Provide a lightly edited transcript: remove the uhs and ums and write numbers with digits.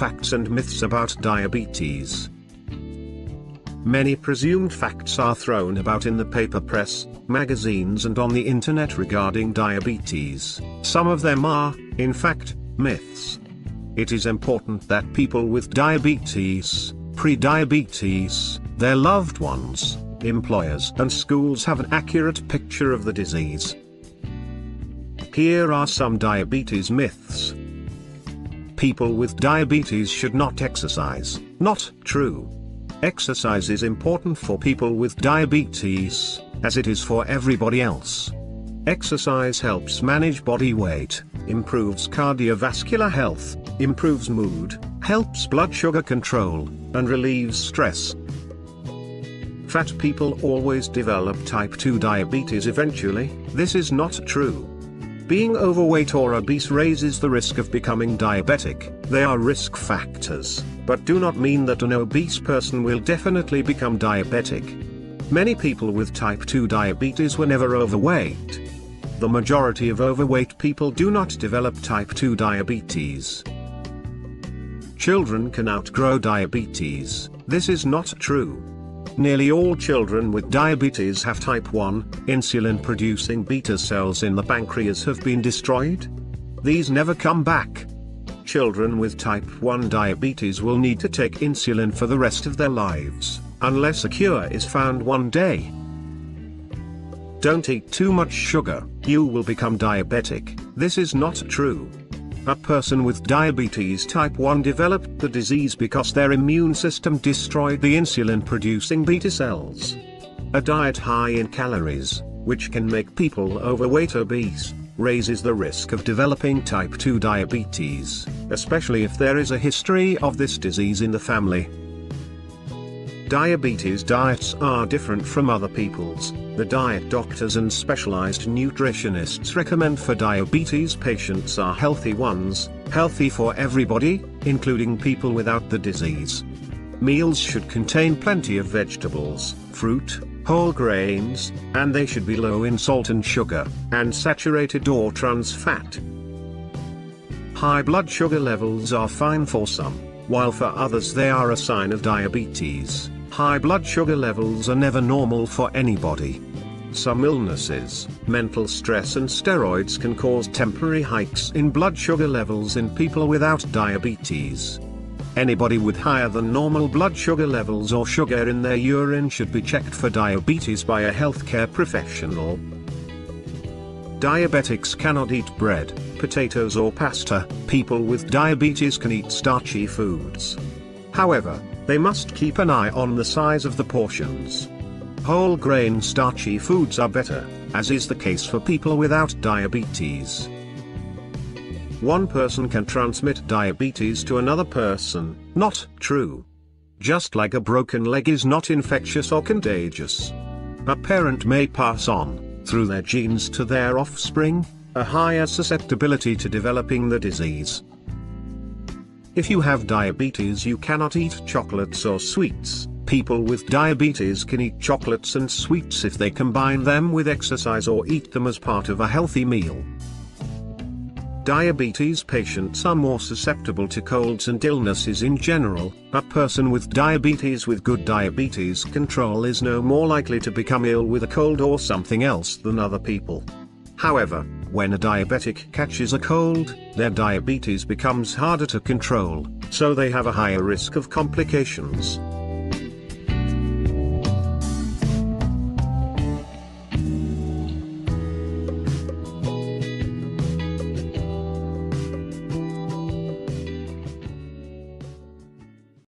Facts and myths about diabetes. Many presumed facts are thrown about in the paper press, magazines and on the internet regarding diabetes. Some of them are, in fact, myths. It is important that people with diabetes, pre-diabetes, their loved ones, employers and schools have an accurate picture of the disease. Here are some diabetes myths. People with diabetes should not exercise. Not true. Exercise is important for people with diabetes, as it is for everybody else. Exercise helps manage body weight, improves cardiovascular health, improves mood, helps blood sugar control, and relieves stress. Fat people always develop type 2 diabetes eventually. This is not true. Being overweight or obese raises the risk of becoming diabetic. They are risk factors, but do not mean that an obese person will definitely become diabetic. Many people with type 2 diabetes were never overweight. The majority of overweight people do not develop type 2 diabetes. Children can outgrow diabetes. This is not true. Nearly all children with diabetes have type 1, insulin-producing beta cells in the pancreas have been destroyed. These never come back. Children with type 1 diabetes will need to take insulin for the rest of their lives, unless a cure is found one day. Don't eat too much sugar, you will become diabetic. This is not true. A person with diabetes type 1 developed the disease because their immune system destroyed the insulin-producing beta cells. A diet high in calories, which can make people overweight obese, raises the risk of developing type 2 diabetes, especially if there is a history of this disease in the family. Diabetes diets are different from other people's. The diet doctors and specialized nutritionists recommend for diabetes patients are healthy ones, healthy for everybody, including people without the disease. Meals should contain plenty of vegetables, fruit, whole grains, and they should be low in salt and sugar, and saturated or trans fat. High blood sugar levels are fine for some, while for others they are a sign of diabetes. High blood sugar levels are never normal for anybody. Some illnesses, mental stress and steroids can cause temporary hikes in blood sugar levels in people without diabetes. Anybody with higher than normal blood sugar levels or sugar in their urine should be checked for diabetes by a healthcare professional. Diabetics cannot eat bread, potatoes or pasta. People with diabetes can eat starchy foods. However, they must keep an eye on the size of the portions. Whole grain starchy foods are better, as is the case for people without diabetes. One person can transmit diabetes to another person. Not true. Just like a broken leg is not infectious or contagious. A parent may pass on, through their genes to their offspring, a higher susceptibility to developing the disease. If you have diabetes, you cannot eat chocolates or sweets. People with diabetes can eat chocolates and sweets if they combine them with exercise or eat them as part of a healthy meal. Diabetes patients are more susceptible to colds and illnesses in general. A person with diabetes with good diabetes control is no more likely to become ill with a cold or something else than other people. However, when a diabetic catches a cold, their diabetes becomes harder to control, so they have a higher risk of complications.